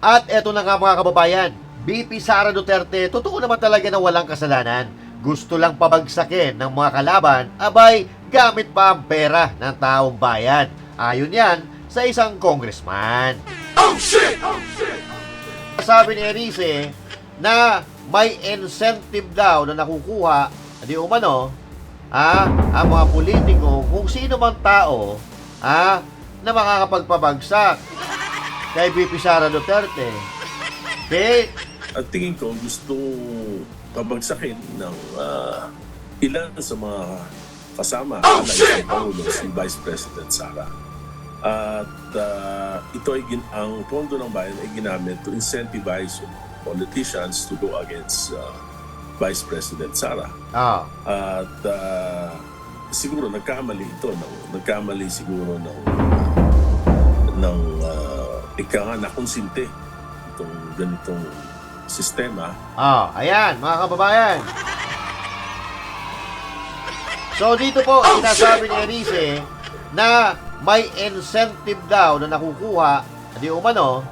At eto na nga mga kababayan, BP Sara Duterte, totoo naman talaga na walang kasalanan. Gusto lang pabagsakin ng mga kalaban, abay gamit pa ang pera ng taong bayan. Ayon yan sa isang congressman. Oh shit! Oh shit! Sabi ni Erice na may incentive daw na nakukuha, di umano, ang mga politiko kung sino mang tao na makakapagpabagsak kay BP Sara Duterte. Okay? At tingin ko gusto pabagsakin ng ilan sa mga kasama alay sa Pangulo, si Vice President Sara. At ito ay ang pondo ng bayan ay ginamit to incentivize politicians to go against Vice President Sara. At siguro nagkamali ito, nagkamali siguro ng nakonsinte itong ganitong sistema. Ayan, mga kababayan. So dito po, sinasabi ni Erice na may incentive daw na nakukuha, di umano,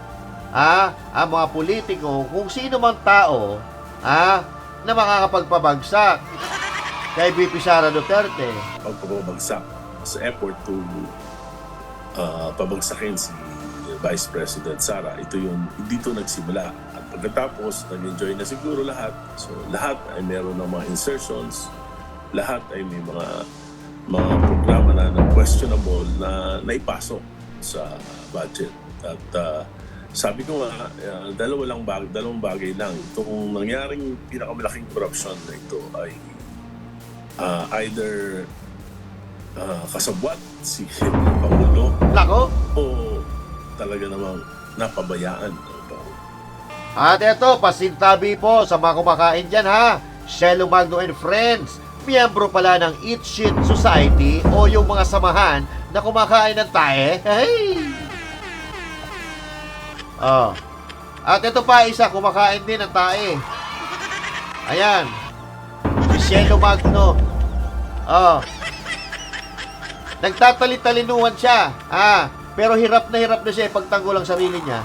ang mga politiko kung sino mang tao na makakapagpabagsak kay BP Sara Duterte. Pagpapabagsak sa effort to pabagsakin si Vice President Sara, ito yung dito nagsimula. At pagkatapos, nag-enjoy na siguro lahat. So lahat ay meron ng mga insertions, lahat ay may mga programa na questionable na naipasok sa budget. At sabi ko nga, dalawang bagay lang. Itong nangyaring pinakamalaking corruption na ito ay either kasabwat si Pangulo o talaga namang napabayaan ng Pangulo. At eto, pasintabi po sa mga kumakain dyan Shelo Magno and Friends, miyembro pala ng Eat Shit Society o yung mga samahan na kumakain ng tae. Hey! At ito pa isa, kumakain din ng tae. Ayan. Si Shelo Magno. Nagtatali-talinuhan siya. Pero hirap na siya ipagtanggol ang sarili niya.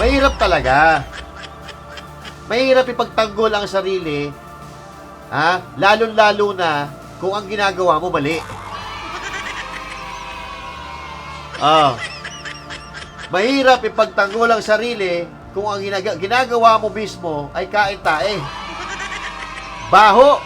Mahirap talaga. Mahirap ipagtanggol ang sarili, lalo-lalo na kung ang ginagawa mo mali. Mahirap ipagtanggol ang sarili kung ang ginagawa mo mismo ay kain-tae. Baho!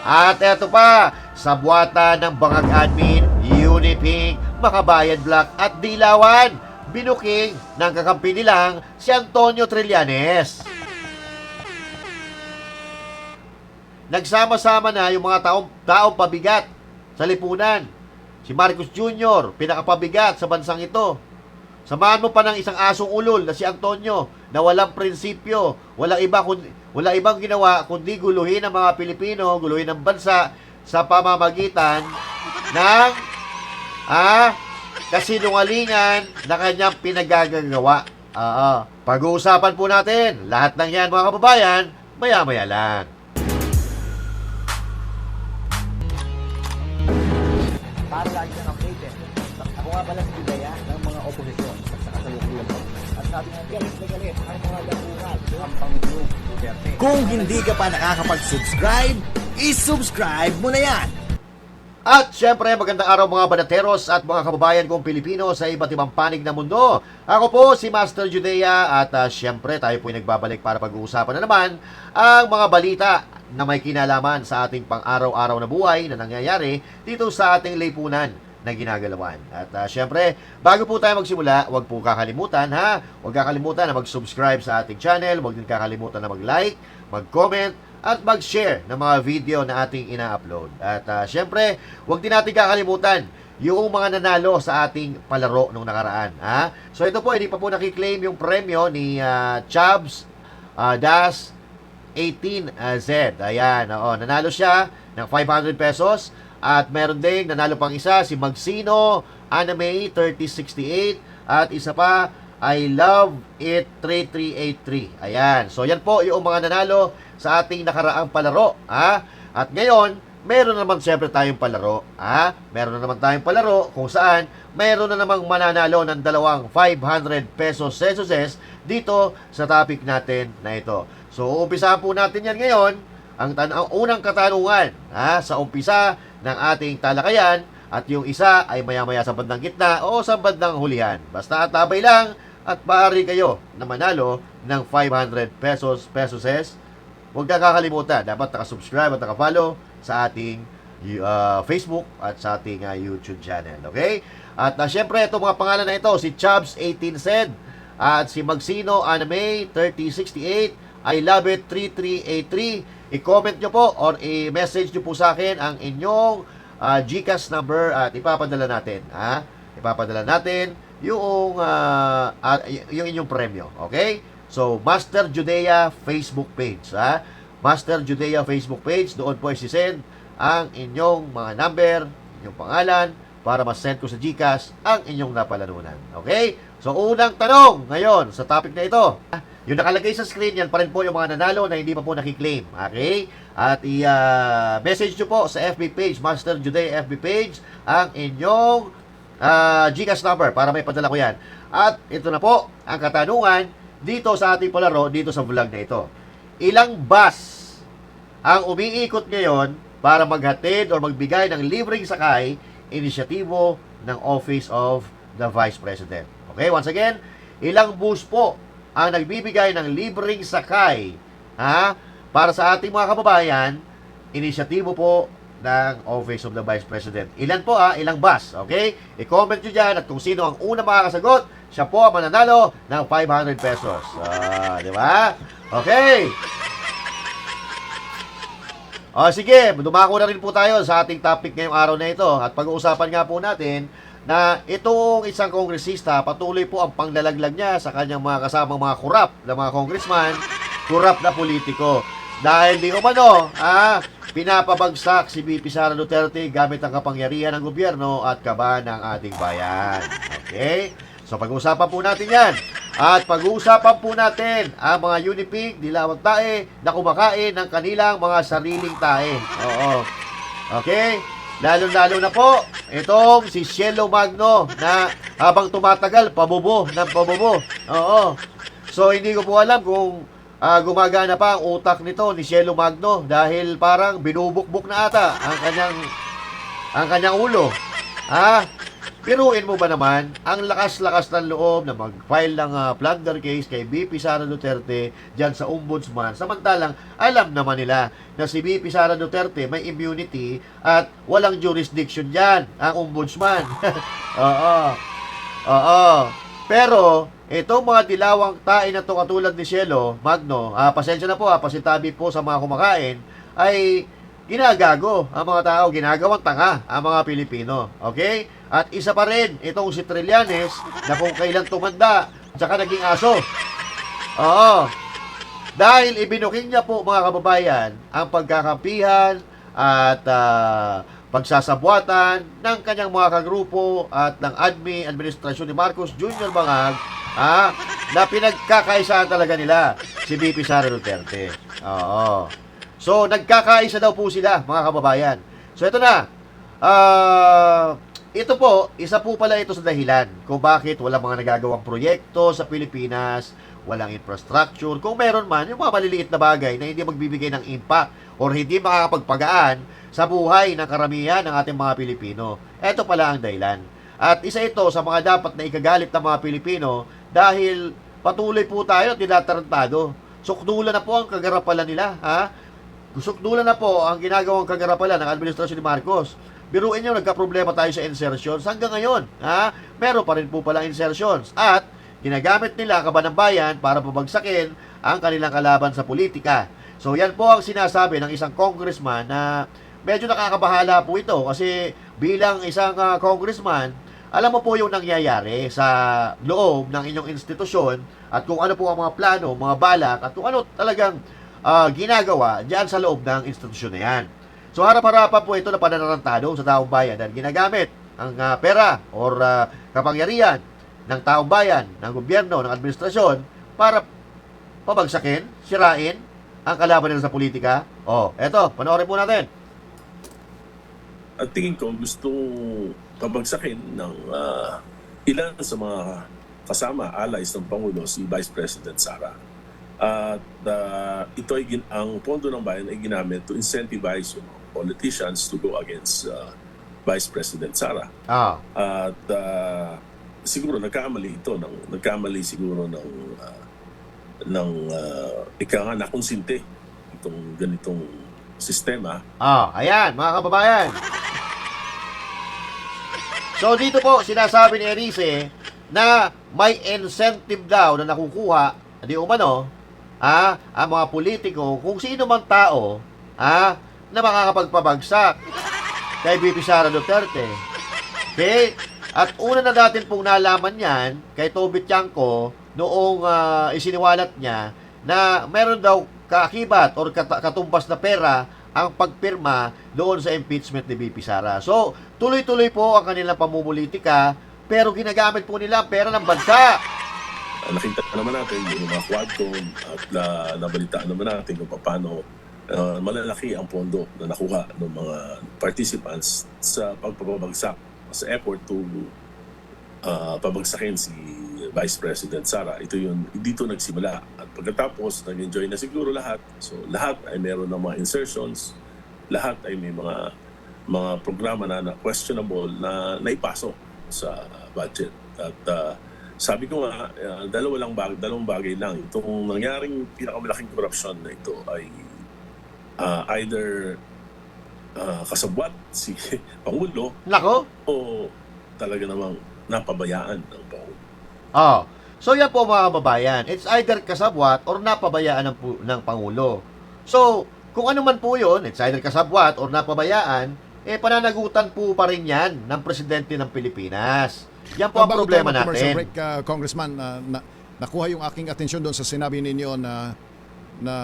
At eto pa, sa buwata ng Bangag Admin, Uniping, Makabayan Black at Dilawan, binuking ng kakampi nilang si Antonio Trillanes. Nagsama-sama na yung mga taong pabigat sa lipunan. Si Marcos Jr., pinakapabigat sa bansang ito. Samahan mo pa ng isang asong ulol na si Antonio na walang prinsipyo, walang ibang ginawa kundi guluhin ang mga Pilipino, guluhin ang bansa sa pamamagitan ng kasinungalingan na kanyang pinagagagawa. Pag-uusapan po natin lahat ng yan mga kababayan, maya-maya lang. Para lagi kang updated. Ako nga pala si Bidaya ng mga oposisyon sa kasalukuyan ko. At sabi nga, galit na galit ang mga lapungan ng Pangulong Duterte. Kung hindi ka pa nakakapag-subscribe, i-subscribe mo na yan! At syempre, magandang araw mga banateros at mga kababayan kong Pilipino sa iba't ibang panig ng mundo. Ako po si Master Judea at syempre tayo po ay nagbabalik para pag-uusapan na naman ang mga balita na may kinalaman sa ating pang-araw-araw na buhay na nangyayari dito sa ating lipunan na ginagalawan. At syempre, bago po tayo magsimula, huwag po kakalimutan huwag kakalimutan na mag-subscribe sa ating channel, huwag din kakalimutan na mag-like, mag-comment, at mag-share ng mga video na ating ina-upload. At syempre, huwag din natin kakalimutan yung mga nanalo sa ating palaro nung nakaraan. So ito po, hindi pa po nakiklaim yung premyo ni Chubbs Das 18Z. Ayan, nanalo siya ng 500 pesos. At meron ding nanalo pang isa, si Magsino Anime 3068. At isa pa, I Love It 3383. Ayan. So yan po yung mga nanalo sa ating nakaraang palaro. At ngayon, meron naman siyempre tayong palaro. Meron na naman tayong palaro kung saan meron na namang mananalo ng dalawang 500 pesos sesos dito sa topic natin na ito. So, umpisahan po natin yan ngayon. Ang unang katanungan sa umpisa ng ating talakayan at yung isa ay maya-maya sa bandang gitna o sa bandang hulihan. Basta tabay lang at maaari kayo na manalo ng 500 pesos. Huwag kakalimutan, dapat nakasubscribe at nakafollow sa ating Facebook at sa ating YouTube channel. Okay? At syempre, itong mga pangalan na ito, si Chubbs18 said, at si Magsino Anime 3068, I love it 3383. I-comment nyo po or i-message nyo po sa akin ang inyong GCash number at ipapadala natin. Ipapadala natin yung inyong premyo. Okay? So, Master Judea Facebook page. Master Judea Facebook page. Doon po isi-send ang inyong mga number, inyong pangalan, para ma-send ko sa GCash ang inyong napalanunan. Okay? So, unang tanong ngayon sa topic na ito. Yung nakalagay sa screen, yan pa rin po yung mga nanalo na hindi pa po nakiklaim. Okay? At i-message nyo po sa FB page, Master Judea FB page, ang inyong GCash number para may padala ko yan. At ito na po ang katanungan dito sa ating palaro, dito sa vlog na ito. Ilang bus ang umiikot ngayon para maghatid o magbigay ng libreng sakay, inisyatibo ng Office of the Vice President? Okay, once again, ilang bus po ang nagbibigay ng libreng sakay para sa ating mga kababayan, inisyatibo po ng Office of the Vice President? Ilan po ilang bus? Okay? I-comment nyo dyan at kung sino ang una makakasagot, siya po ang mananalo ng 500 pesos. Di ba? Okay. Sige, dumako na rin po tayo sa ating topic ngayong araw na ito. At pag-uusapan nga po natin na itong isang kongresista, patuloy po ang panglalaglag niya sa kanyang mga kasamang mga kurap na mga congressman, kurap na politiko. Dahil di umano, pinapabagsak si VP Sara Duterte gamit ang kapangyarihan ng gobyerno at kaba ng ating bayan. Okay? So, pag-uusapan po natin yan. At pag-uusapan po natin ang mga Unipig, dilawag tae, na kumakain ng kanilang mga sariling tae. Oo. Okay? Lalo-lalo na po, itong si Cielo Magno na habang tumatagal, pabubo ng pabubo. Oo. So, hindi ko po alam kung gumagana pa ang utak nito ni Cielo Magno dahil parang binubukbuk na ata ang kanyang ulo. Piruin mo ba naman ang lakas-lakas ng loob na mag-file ng plunder case kay VP Sara Duterte dyan sa ombudsman, samantalang alam naman nila na si VP Sara Duterte may immunity at walang jurisdiction dyan ang ombudsman. Oo. Pero itong mga dilawang tae na to katulad ni Cielo Magno, pasensya na po, pasitabi po sa mga kumakain, ay ginagago ang mga tao, ginagawang tanga ang mga Pilipino. Okay? At isa pa rin, itong si Trillanes, na kung kailan tumanda, tsaka naging aso. Oo. Dahil ibinuking niya po, mga kababayan, ang pagkakampihan at pagsasabuatan ng kanyang mga kagrupo at ng administrasyon ni Marcos Jr. Bangag, na pinagkakaisaan talaga nila si VP Sara Duterte. Oo. So, nagkakaisa daw po sila, mga kababayan. So, ito na. Ito po, isa po pala ito sa dahilan kung bakit walang mga nagagawang proyekto sa Pilipinas, walang infrastructure. Kung meron man, yung mga maliliit na bagay na hindi magbibigay ng impact or hindi makakapagpagaan sa buhay ng karamihan ng ating mga Pilipino. Ito pala ang dahilan. At isa ito sa mga dapat na ikagalit ng mga Pilipino dahil patuloy po tayo at tinatarantado. Sukdulan na po ang kagarapalan nila. Sukdulan na po ang ginagawang kagarapalan ng administrasyon ni Marcos. Biruin nyo, nagka-problema tayo sa insertions. Hanggang ngayon, meron pa rin po palang insertions. At ginagamit nila kaban ng bayan para pabagsakin ang kanilang kalaban sa politika. So yan po ang sinasabi ng isang congressman na medyo nakakabahala po ito kasi bilang isang congressman, alam mo po yung nangyayari sa loob ng inyong institusyon at kung ano po ang mga plano, mga balak at kung ano talagang ginagawa diyan sa loob ng institusyon na yan. So harap-harapan po ito na pananarantado sa taong bayan dahil ginagamit ang pera or kapangyarihan ng taong bayan, ng gobyerno, ng administrasyon para pabagsakin, sirain ang kalaban nila sa politika. Eto, panoorin po natin. at tingin ko gusto pabagsakin ng ilan sa mga kasama, allies ng Pangulo, si Vice President Sara. At ito ay ang pondo ng bayan ay ginamit to incentivize politicians to go against Vice President Sara. At siguro nagkamali siguro ng ika nga nakonsinte itong ganitong sistema. Ayan, mga kababayan. So, dito po, sinasabi ni Erice na may incentive daw na nakukuha, di umano, ang mga politiko, kung sino mang tao, na makakapagpabagsak kay VP Sara Duterte. Okay? At una na natin pong nalaman yan kay Toby Tiangco noong isiniwalat niya na meron daw kaakibat or katumbas na pera ang pagpirma doon sa impeachment ni VP Sara. So, tuloy-tuloy po ang kanilang pamumulitika pero ginagamit po nila ang pera ng bansa. Nakita naman natin yung mga Quadcom at nabalitaan naman natin kung paano malalaki ang pondo na nakuha ng mga participants sa pagpapabagsak sa effort to pabagsakin si Vice President Sara. Dito nagsimula. At pagkatapos, nag-enjoy na siguro lahat. So lahat ay meron ng mga insertions, lahat ay may mga programa na questionable na naipasok sa budget. At sabi ko nga, dalawang bagay lang. Itong nangyaring pinakamalaking korupsyon na ito ay either kasabwat si Pangulo Nako. o talaga namang napabayaan ng Pangulo. So yan po mga kababayan, it's either kasabwat or napabayaan ng Pangulo. So, kung ano man po yun, it's either kasabwat or napabayaan, pananagutan po pa rin yan ng Presidente ng Pilipinas. Yan po ang Bago problema tayo mag-commercial natin. break, Congressman, nakuha yung aking atensyon doon sa sinabi ninyo na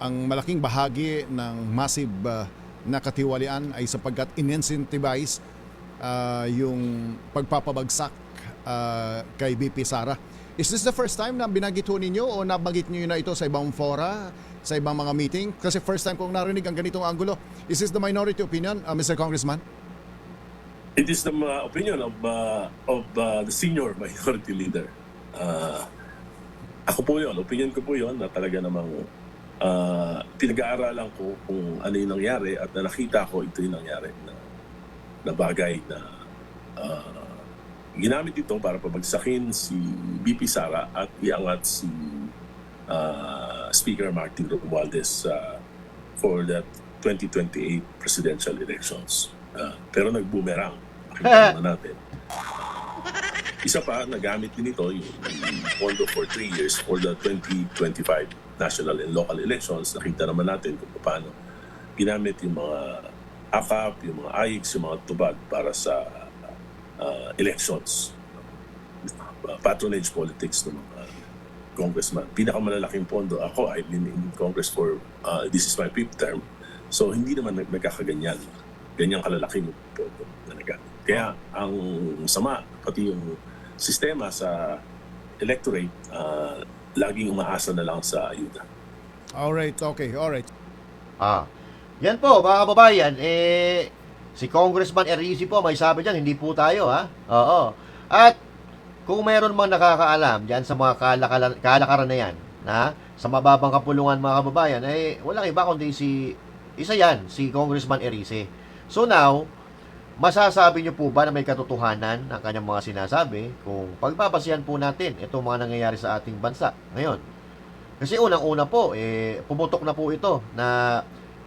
ang malaking bahagi ng massive na katiwalian ay sapagkat in-incentivize yung pagpapabagsak kay VP Sara. Is this the first time na binanggit ho ninyo o nabanggit nyo na ito sa ibang fora, sa ibang mga meeting? Kasi first time kong narinig ang ganitong angulo. Is this the minority opinion, Mr. Congressman? It is the opinion of the senior minority leader. Ako po yun, opinion ko po yun na talaga namang pinag-aaralan ko kung ano yung nangyari at na nakita ko ito yung nangyari na bagay na ginamit ito para pabagsakin si VP Sara at iangat si Speaker Martin Romualdez for the 2028 presidential elections. Pero nag-boomerang. Nakita naman natin. Isa pa, nagamit din ito yung pondo for 3 years for the 2025 national and local elections. Nakita naman natin kung paano ginamit yung mga AKAP, yung mga AIX, yung mga tubag para sa elections. Patronage politics ng mga congressman. Pinakamalalaking pondo. Ako, I've been in Congress for, this is my 5th term. So, hindi naman nagkakaganyan. Ganyang kalalaking pondo na nagamit. Kaya, ang sama, pati yung sistema sa electorate, laging umaasa na lang sa ayuda. Alright, okay, alright. Yan po, mga kababayan, si Congressman Erice po, may sabi dyan, hindi po tayo, Oo. At, kung meron mang nakakaalam dyan sa mga kalakaran na yan, sa mababang kapulungan mga kababayan, walang iba kundi isa yan, si Congressman Erice. So now, masasabi nyo po ba na may katotohanan ang kanyang mga sinasabi kung pagbabasihan po natin itong mga nangyayari sa ating bansa ngayon? Kasi unang-una po, pumutok na po ito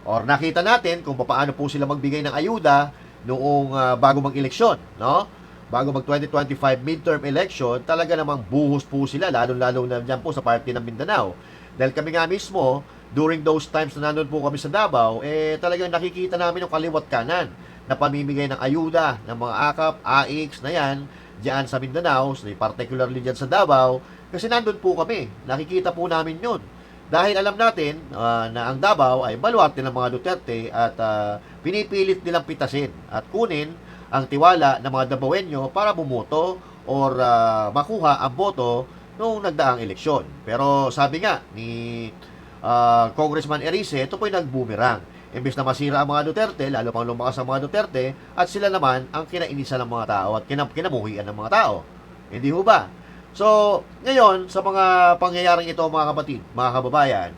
or nakita natin kung paano po sila magbigay ng ayuda noong bago mag-eleksyon, no? Bago mag-2025 midterm election, talaga namang buhos po sila, lalo-lalo na dyan po sa party ng Mindanao. Dahil kami nga mismo, during those times na nandun po kami sa Davao, talagang nakikita namin yung kaliwat kanan na pamimigay ng ayuda ng mga AKAP, AIX na yan, diyan sa Mindanao, particularly diyan sa Davao, kasi nandun po kami, nakikita po namin yun. Dahil alam natin na ang Davao ay baluarte ng mga Duterte at pinipilit nilang pitasin at kunin ang tiwala ng mga Davaoenyo para bumoto or makuha ang boto noong nagdaang eleksyon. Pero sabi nga ni Congressman Erice, ito po yung nag-boomerang. imbes na masira ang mga Duterte, lalo pang lumakas ang mga Duterte, at sila naman ang kinainisan ng mga tao at kinamuhian ng mga tao. Hindi ho ba? So, ngayon, sa mga pangyayaring ito, mga kapatid, mga kababayan,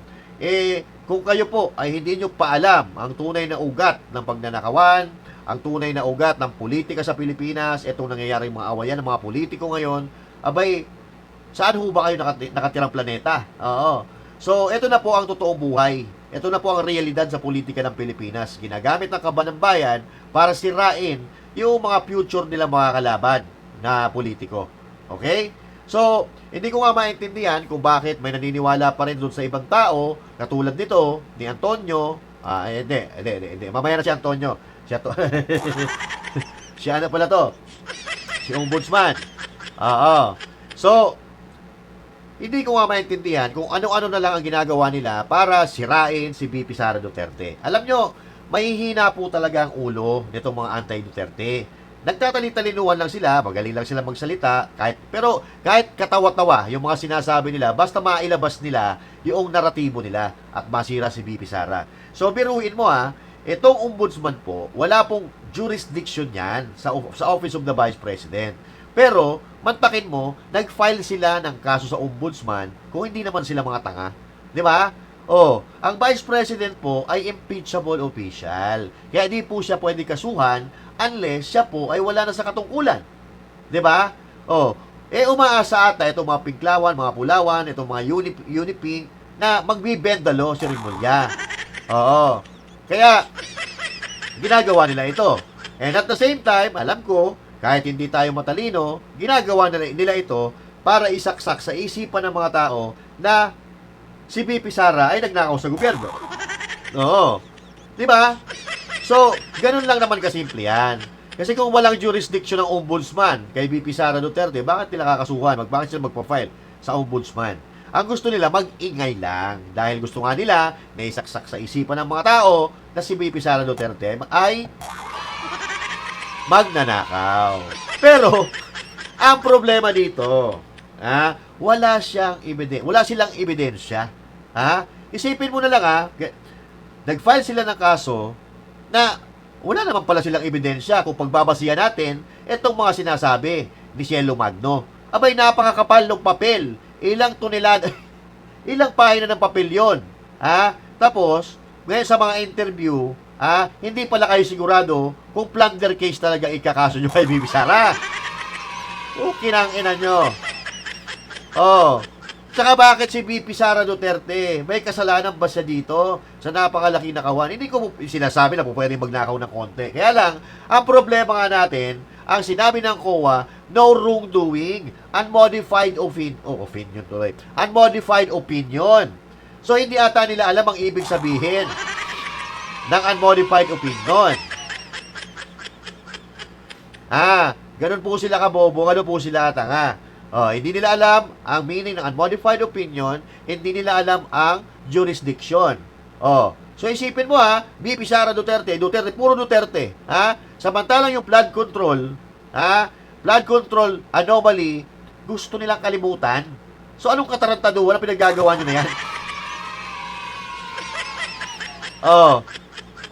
kung kayo po ay hindi nyo paalam ang tunay na ugat ng pagnanakawan, ang tunay na ugat ng politika sa Pilipinas, itong nangyayaring mga awayan ng mga politiko ngayon, abay, saan ho ba kayo nakatirang planeta? Oo. So, ito na po ang totoong buhay. Ito na po ang realidad sa politika ng Pilipinas. Ginagamit ng kaban ng bayan para sirain yung mga future nila mga kalaban na politiko. Okay? So, hindi ko nga maintindihan kung bakit may naniniwala pa rin doon sa ibang tao, katulad nito, ni Antonio. Hindi. Mamaya na si Antonio. Si ano pala to? Si Ombudsman. Oo. So, hindi ko nga maintindihan kung ano-ano na lang ang ginagawa nila para sirain si VP Sara Duterte. Alam nyo, mahihina po talaga ang ulo nitong mga anti-Duterte. Nagtatali-talinuhan lang sila, magaling lang sila magsalita, pero kahit katawa-tawa yung mga sinasabi nila, basta mailabas nila yung naratibo nila at masira si VP Sara. So, biruin mo itong ombudsman po, wala pong jurisdiction yan sa Office of the Vice President. Pero, mantakin mo, nag-file sila ng kaso sa ombudsman kung hindi naman sila mga tanga. Di ba? Ang Vice President po ay impeachable official. Kaya di po siya pwede kasuhan unless siya po ay wala na sa katungkulan. 'Di ba? Umaasa ata itong mga Pinklawan, mga Pulawan, itong mga Uniping na magbibend the law seremolya. Kaya ginagawa nila ito. And at the same time, alam ko, kahit hindi tayo matalino, ginagawa nila ito para isaksak sa isipan ng mga tao na si VP Sara ay nagnakaw sa gobyerno. 'Di ba? So, ganun lang naman kasimple yan. Kasi kung walang jurisdiction ng ombudsman kay VP Sara Duterte, bakit nila kakasuhan? Bakit sila magpa-file sa ombudsman? Ang gusto nila, mag-ingay lang. Dahil gusto nga nila na isaksak sa isipan ng mga tao na si VP Sara Duterte ay magnanakaw. Pero, ang problema dito, wala silang ebidensya. Isipin mo na lang, nag-file sila ng kaso na wala naman pala silang ebidensya kung pagbabasihan natin itong mga sinasabi ni Cielo Magno. Abay, napakakapal ng papel. Ilang tonelada, ilang pahina ng papel yon. Tapos, ngayon sa mga interview, hindi pala kayo sigurado kung plunder case talaga ikakaso nyo kay VP Sara. Okay nang ina nyo. Tsaka bakit si VP Sara Duterte? May kasalanan ba siya dito sa napakalaki na kawan? Hindi ko sinasabi na po pwede magnakaw ng konti. Kaya lang, ang problema nga natin, ang sinabi ng COA, no wrongdoing, unmodified opinion. So, hindi ata nila alam ang ibig sabihin ng unmodified opinion. Ganun po sila kabobo, ganun po sila tanga. Hindi nila alam ang meaning ng unmodified opinion, hindi nila alam ang jurisdiction. So isipin mo VP Sara Duterte, puro Duterte, samantalang yung flood control anomaly, gusto nilang kalimutan. So anong katarantaduhan na pinaggagawa nyo na yan?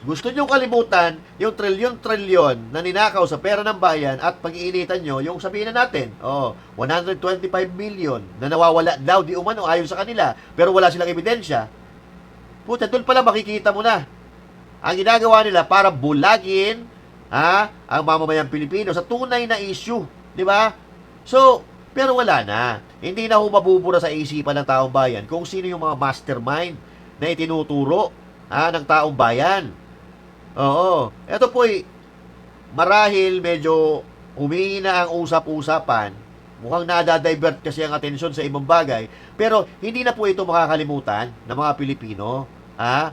Gusto nyo kalimutan yung trilyon-trilyon na ninakaw sa pera ng bayan at pag-iinitan nyo, yung sabihin na natin, 125 million na nawawala daw di umano ayon sa kanila, pero wala silang ebidensya. Puta, doon pala makikita mo na. Ang ginagawa nila para bulagin ang mamamayang Pilipino sa tunay na issue. Di ba? So, pero wala na. Hindi na mabubura sa isipan ng taong bayan kung sino yung mga mastermind na itinuturo ng taong bayan. Ito po'y marahil medyo humihina ang usap-usapan. Mukhang nadadivert kasi ang atensyon sa ibang bagay. Pero hindi na po ito makakalimutan ng mga Pilipino na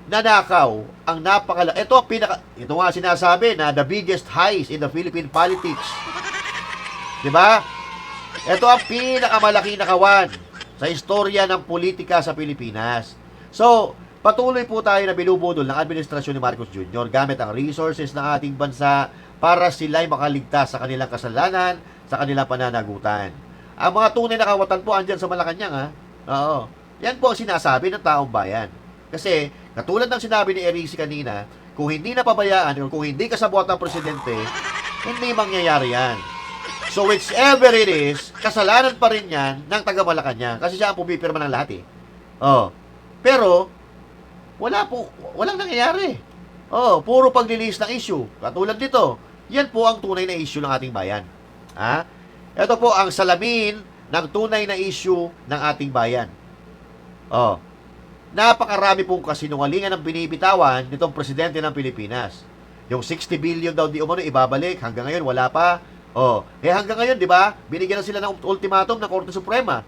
nanakaw ang ito nga sinasabi na the biggest highs in the Philippine politics. Diba? Ito ang pinakamalaki na kawan sa istorya ng politika sa Pilipinas. So, patuloy po tayo na binubudol ng administrasyon ni Marcos Jr. gamit ang resources ng ating bansa para sila'y makaligtas sa kanilang kasalanan, sa kanilang pananagutan. Ang mga tunay na kawatan po andyan sa Malacanang. Yan po ang sinasabi ng taong bayan. Kasi Katulad ng sinabi ni Eric kanina, kung hindi napabayaan o kung hindi kasabot ng presidente, hindi mangyayari yan. So whichever it is, kasalanan pa rin yan ng taga Malacanang kasi siya ang pumipirma ng lahat eh. Pero walang nangyayari. Puro paglilinis ng issue. Katulad nito, yan po ang tunay na issue ng ating bayan. Ito po ang salamin ng tunay na issue ng ating bayan. Napakarami pong kasinungalingan ng binibitawan nitong presidente ng Pilipinas. Yung 60 billion daw di umano ibabalik, hanggang ngayon wala pa. Hanggang ngayon, di ba, binigyan na sila ng ultimatum ng Korte Suprema.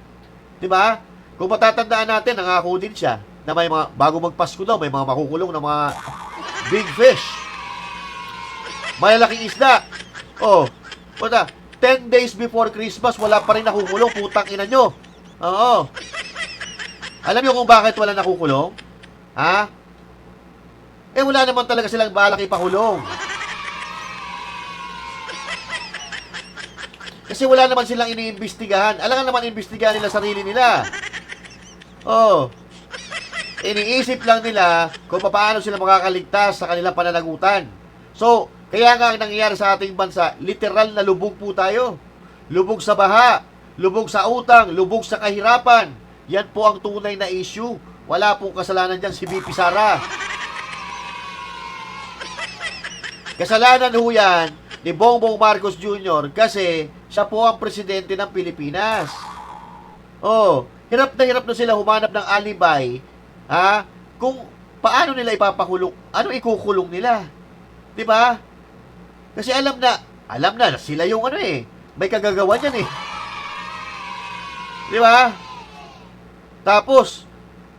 Di ba? Kung matatandaan natin, nangako din siya na may mga, bago magpasko daw, may mga makukulong na mga big fish. Malalaking isda. 10 days before Christmas, wala pa rin nakukulong, putang ina nyo. Alam niyo kung bakit wala nakukulong? Wala naman talaga silang balak ipakulong. Kasi wala naman silang iniimbestigahan. Alam nga naman imbestigahan nila sarili nila. Iniisip lang nila kung paano sila makakaligtas sa kanilang pananagutan. So, kaya nga ang nangyayari sa ating bansa, literal na lubog po tayo. Lubog sa baha, lubog sa utang, lubog sa kahirapan. Yan po ang tunay na issue. Wala pong kasalanan dyan si VP Sara. Kasalanan ho yan ni Bongbong Marcos Jr. kasi siya po ang presidente ng Pilipinas. Hirap na sila humanap ng alibay, kung paano nila ipapakulong, ano ikukulong nila. 'Di ba? Kasi alam na sila yung may kagagawa niyan eh. 'Di ba? Tapos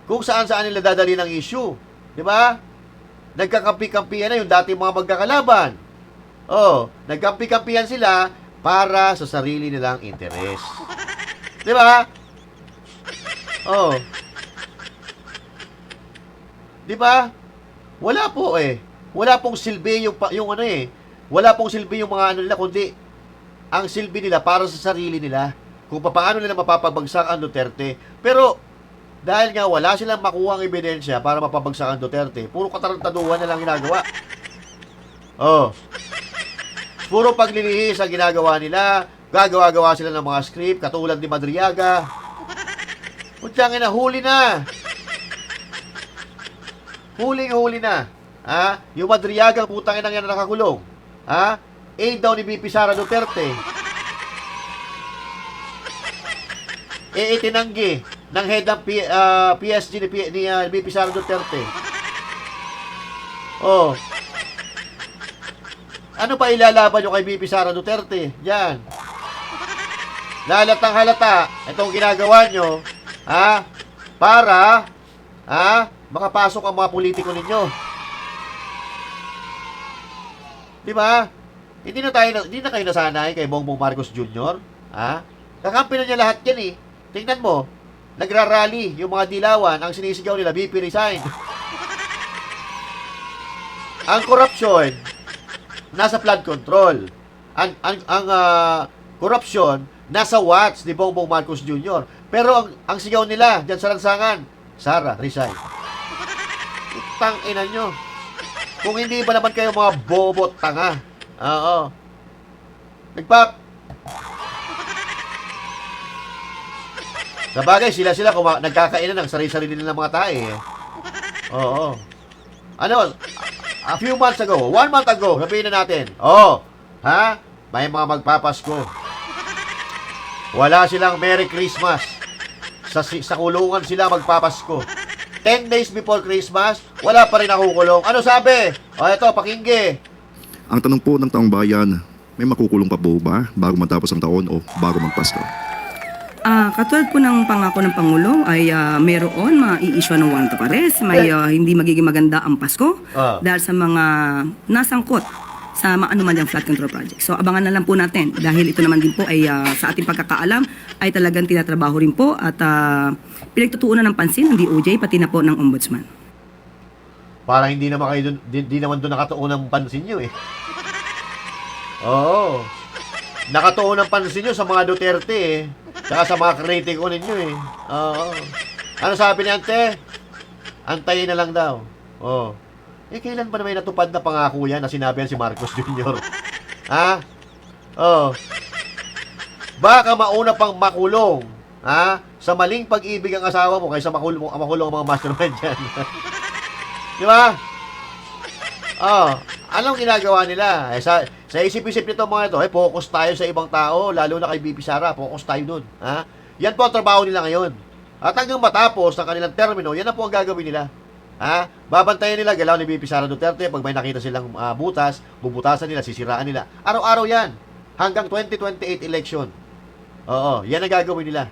kung saan nila dadali ng issue, 'di ba? Nagkakampi-kampihan na yung dating mga magkakalaban. Nagkampi-kampihan sila para sa sarili nilang interes. 'Di ba? Di ba? Wala po Wala pong silbi wala pong silbi yung mga nila, kundi ang silbi nila para sa sarili nila. Kung paano nila mapapabagsak ang Duterte. Pero dahil nga wala silang makuha ang ebidensya para mapabagsak ang Duterte, puro katarantaduhan na lang ginagawa. Puro paglilihis ang ginagawa nila. Gagawa-gawa sila ng mga script katulad ni Madriaga. Putyangin na, huli na. Huling-huli na. Yung Madriagang putangin na yan na nakakulong. Aid daw ni BP Sara Duterte. Itinanggi ng head ng PSG ni BP Sara Duterte. Ano pa ilalaban nyo kay BP Sara Duterte? Yan. Lalatang halata itong ginagawa nyo para makapasok ang mga politiko ninyo. Di ba? Hindi na kayo nasanay kay Bongbong Marcos Jr. Kakampi na niya lahat yan eh. Tingnan mo, nagrarally yung mga dilawan, ang sinisigaw nila, BP resign. Ang korupsyon, nasa flood control. Ang korupsyon, nasa watch ni Bongbong Marcos Jr. Pero ang sigaw nila, dyan sa lansangan, Sara, resign. Utang ina nyo. Kung hindi ba naman kayo mga bobo tanga. Sabagay, sila nagkakainan ng sarili-sarili nilang mga tae. A few months ago, 1 month ago, sabihin na natin, may mga magpapasko. Wala silang Merry Christmas. Sa kulungan sila magpapasko. 10 days before Christmas, wala pa rin nakukulong. Ano sabi? Ito, pakingge. Ang tanong po ng taong bayan, may makukulong pa po ba bago matapos ang taon o bago magpasko? Katulad po ng pangako ng Pangulo ay mayroon mai-issue ng warrant of arrest, may hindi magiging maganda ang Pasko dahil sa mga nasangkot sa maanumalyang flood control project. So abangan na lang po natin dahil ito naman din po ay sa ating pagkakaalam ay talagang tinatrabaho rin po at pinagtutuunan ng pansin ng DOJ pati na po ng Ombudsman. Parang hindi naman doon nakatuon ng pansin nyo eh. Nakatuon ng pansin nyo sa mga Duterte eh. Saka sa mga kritiko ninyo eh. Ano sabi ni Ante? Antayin na lang daw. Oh. Eh, kailan ba naman natupad na pangako yan na sinabi yan si Marcos Jr.? Ha? Oh. Baka mauna pang makulong, ha? Sa maling pag-ibig ang asawa mo kaysa makulong ang mga mastermind dyan. Di ba? Oh. Anong ginagawa nila? Eh, sa isip-isip nito mga ito, focus tayo sa ibang tao, lalo na kay BP Sara, focus tayo dun. Ha? Yan po ang trabaho nila ngayon. At hanggang matapos ang kanilang termino, yan na po ang gagawin nila. Ha? Babantayan nila galaw ni BP Sara Duterte. Pag may nakita silang butas, bubutasan nila, sisiraan nila. Araw-araw yan. Hanggang 2028 election. Oo, yan ang gagawin nila.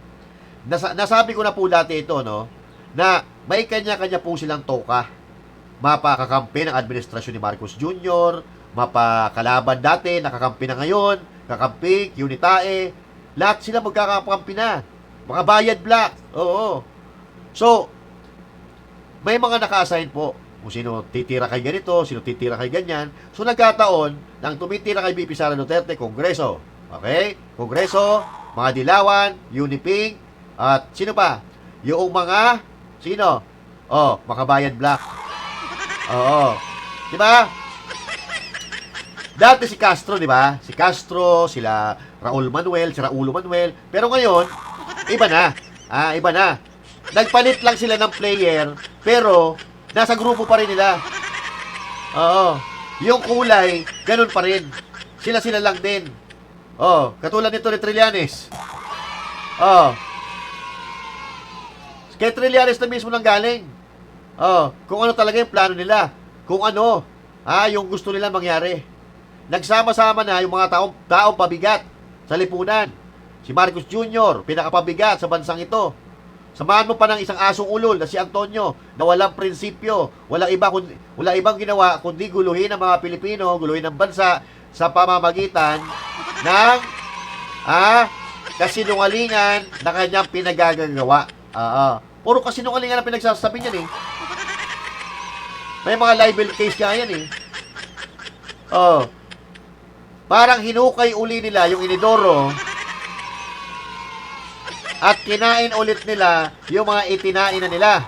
Nasabi ko na po dati ito, no? Na may kanya-kanya po silang toka. Mapakakampi ng administrasyon ni Marcos Jr., mapakalaban dati, nakakampi na ngayon, kakampi, Unitae, lahat sila magkakakampi na. Mga bayad black. Oo. So, may mga naka-assign po kung sino titira kay ganito, sino titira kay ganyan. So, nagkataon, nang tumitira kay BP Sara Duterte, Kongreso. Okay? Kongreso, mga Dilawan, Uniping, at sino pa? Yung mga, sino? Oh, makabayan black. Oo. Di ba? Dati si Castro, di ba? Si Castro, sila Raul Manuel, si Raulo Manuel. Pero ngayon, iba na. Iba na. Nagpalit lang sila ng player, pero nasa grupo pa rin nila. Oo. Yung kulay, ganun pa rin. Sila-sila lang din. Oh, katulad nito ni Trillanes. Oh. Kay Trillanes na mismo nang galing. Oh, kung ano talaga yung plano nila. Kung ano, yung gusto nila mangyari. Nagsama-sama na yung mga taong pabigat sa lipunan. Si Marcos Jr., pinakapabigat sa bansang ito. Samahan mo pa ng isang asong ulol na si Antonio na walang prinsipyo, walang ibang ginawa kundi guluhin ang mga Pilipino, guluhin ang bansa sa pamamagitan ng kasinungalingan na kanyang pinagagagawa. Puro kasinungalingan ang pinagsasabi niyan eh. May mga libel case kaya yan eh. Parang hinukay uli nila yung inidoro at kinain ulit nila yung mga itinain na nila.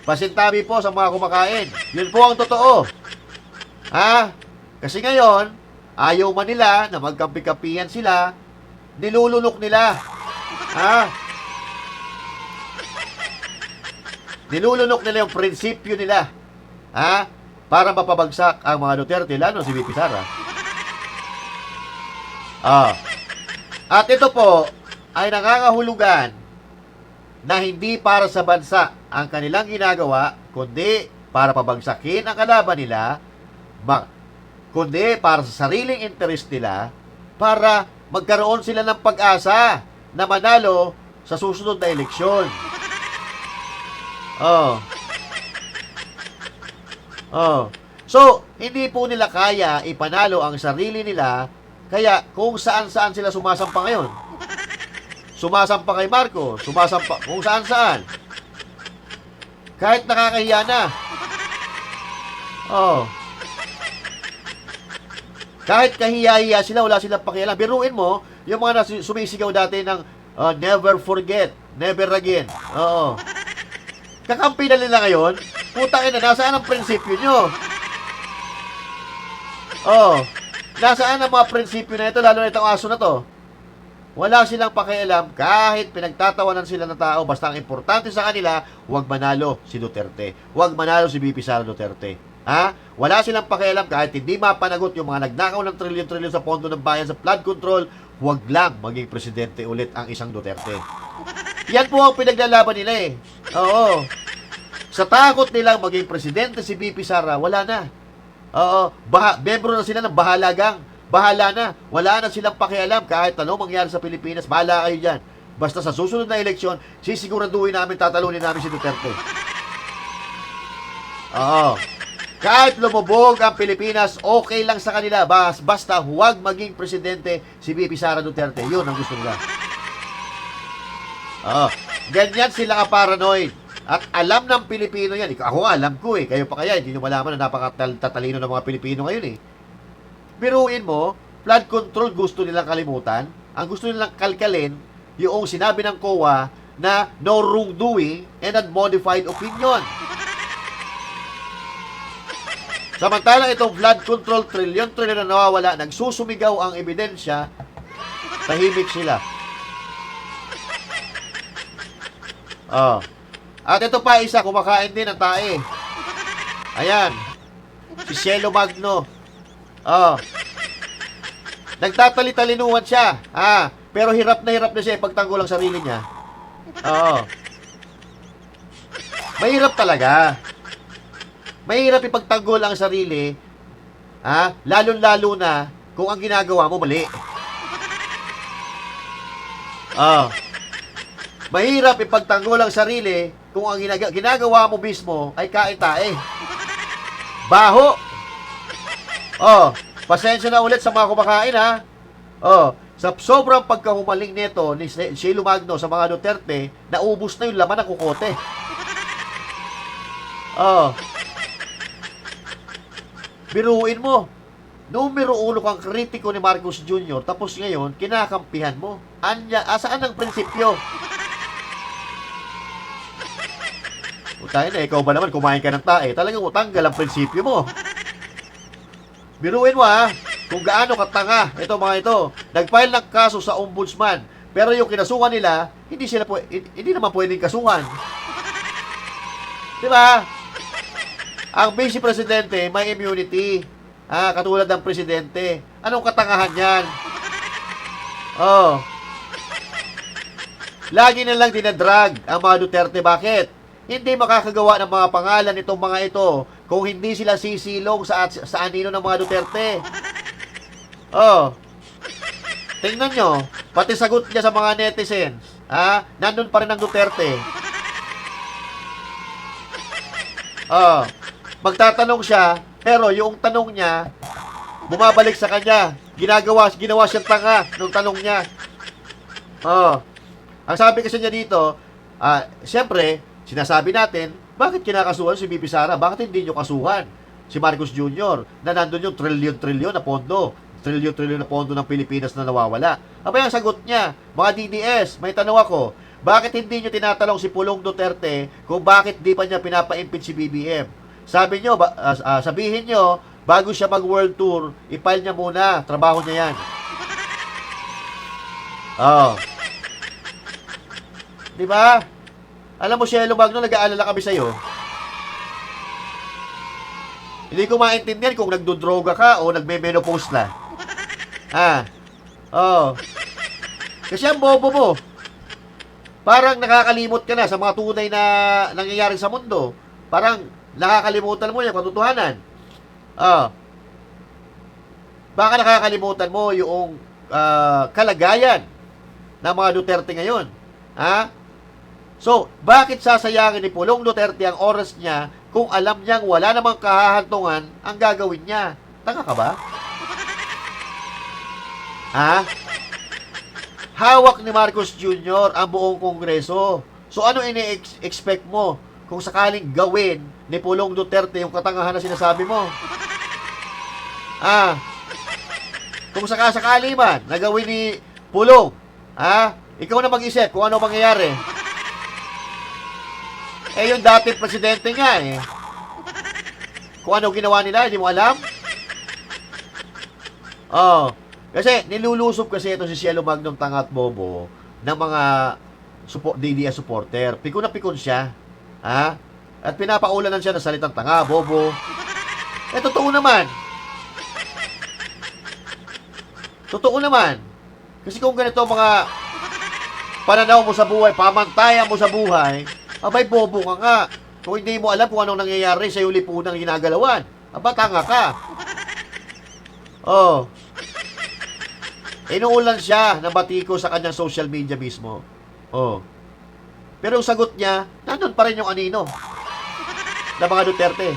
Pasintabi po sa mga kumakain. Yun po ang totoo. Kasi ngayon, ayaw man nila na magkampi-kampihan sila, nilulunok nila. Nilulunok nila yung prinsipyo nila. Para mapabagsak ang mga Duterte, lalo si BP Sara. At ito po ay nangangahulugan na hindi para sa bansa ang kanilang ginagawa, kundi para pabagsakin ang kalaban nila, kundi para sa sariling interest nila, para magkaroon sila ng pag-asa na manalo sa susunod na eleksyon. So, hindi po nila kaya ipanalo ang sarili nila, kaya kung saan-saan sila sumasampa ngayon. Sumasampa kay Marcos, sumasampa kung saan-saan. Kahit nakakahiya na. Kahit kahiya-hiya sila, wala silang pakialam. Biruin mo, yung mga sumisigaw dati ng never forget, never again. Kakampi na nila ngayon. Putang ina, nasaan ang prinsipyo nyo? Nasaan ang mga prinsipyo na ito, lalo na itong aso na to? Wala silang pakialam kahit pinagtatawanan sila ng tao. Basta ang importante sa kanila, huwag manalo si Duterte. Huwag manalo si BP Sara Duterte. Wala silang pakialam kahit hindi mapanagot yung mga nagnakaw ng trilyon-trilyon sa pondo ng bayan sa flood control. Huwag lang maging presidente ulit ang isang Duterte. Yan po ang pinaglalaban nila eh. Sa takot nilang maging presidente si BP Sara, wala na. Membro na sila ng bahalagang. Bahala na. Wala na silang pakialam kahit ano mangyari sa Pilipinas. Bahala kayo dyan. Basta sa susunod na eleksyon, sisiguraduhin namin, tatalunin namin si Duterte. Kahit lumubog ang Pilipinas, okay lang sa kanila. Basta huwag maging presidente si BP Sara Duterte. Yun ang gusto nila. Ganyan sila ka-paranoid. At alam ng Pilipino yan. Ako nga, alam ko eh. Kayo pa kaya, hindi nyo malaman na napakatatalino ng mga Pilipino ngayon eh. Biruin mo, flood control gusto nilang kalimutan. Ang gusto nilang kalkalin, yung sinabi ng COA na no wrongdoing and unmodified opinion. Samantalang itong flood control trilyon na nawawala, nagsusumigaw ang ebidensya, tahimik sila. Oh. At ito pa isa, kumakain din ng tae. Ayan. Si Cielo Magno. Oh. Nagtatali-talinuhan siya. Pero hirap na siya pagtanggol ang sarili niya. Oo. Mahirap talaga. Mahirap ipagtanggol ang sarili. Lalo-lalo na kung ang ginagawa mo mali. Mahirap ipagtanggol ang sarili kung ang ginagawa mo mismo ay kain-tae. Baho. Pasensya na ulit sa mga kumakain, ha. Sa sobrang pagkahumaling nito ni Cielo Magno sa mga Duterte, naubos na yung laman ng kukote. Biruin mo. Numero 1 kang kritiko ni Marcos Jr. Tapos ngayon, kinakampihan mo. Saan ang prinsipyo? Tayo na, ikaw ba naman kumain ka ng tae? Talagang utanggal ang prinsipyo mo. Biruin mo, kung gaano katanga ito mga ito. Nag-file ng kaso sa ombudsman, pero yung kinasuhan nila, hindi naman pwedeng kasuhan. Di ba? Ang vice presidente may immunity. Katulad ng presidente. Anong katangahan yan? Lagi na lang dinadrag ang mga Duterte. Bakit? Hindi makakagawa ng mga pangalan itong mga ito kung hindi sila sisilong sa anino ng mga Duterte. Tingnan nyo, pati sagot niya sa mga netizens, nandun pa rin ang Duterte. Magtatanong siya, pero yung tanong niya, bumabalik sa kanya. Ginawa siyang tanga nung tanong niya. Ang sabi kasi niya dito, siyempre, sinasabi natin, bakit kinakasuhan si BP Sara? Bakit hindi nyo kasuhan si Marcos Jr. na nandun yung trilyon-trilyon na pondo? Trilyon-trilyon na pondo ng Pilipinas na nawawala. Abay, ang sagot niya, mga DDS, may tanong ako, bakit hindi nyo tinatanong si Pulong Duterte kung bakit di pa niya pinapa-impeach si BBM? Sabihin nyo, bago siya mag-world tour, i-file niya muna, trabaho niya yan. Di ba? Alam mo, Cielo Magno, nag-aalala kami sa'yo. Hindi ko maintindihan kung nagdodroga ka o nagme-menopause na. Kasi ang bobo mo. Parang nakakalimot ka na sa mga tunay na nangyayari sa mundo. Parang nakakalimutan mo yung katotohanan. Baka nakakalimutan mo yung kalagayan ng mga Duterte ngayon. So, bakit sasayangin ni Pulong Duterte ang oras niya kung alam niyang wala namang kahahantungan ang gagawin niya? Tanga ka ba? Hawak ni Marcos Jr. ang buong Kongreso. So, ano ini-expect mo kung sakaling gawin ni Pulong Duterte yung katangahan na sinasabi mo? Kung sakasakali man na gawin ni Pulong, ikaw na mag-isip kung ano mangyayari. Yung dating presidente nga kung ano ginawa nila, hindi mo alam? Kasi nilulusob kasi ito si Cielo Magno tanga at bobo ng mga DDS supporter. Pikon na pikon siya. At pinapaulanan siya ng salitang tanga, bobo. Totoo naman. Totoo naman. Kasi kung ganito mga pananaw mo sa buhay, pamantayan mo sa buhay, abay, bobo ka nga. Kung hindi mo alam kung anong nangyayari sa yung lipunang ginagalawan, tanga ka. Inuulan siya ng batiko sa kanyang social media mismo. Pero yung sagot niya, nandun pa rin yung anino na mga Duterte.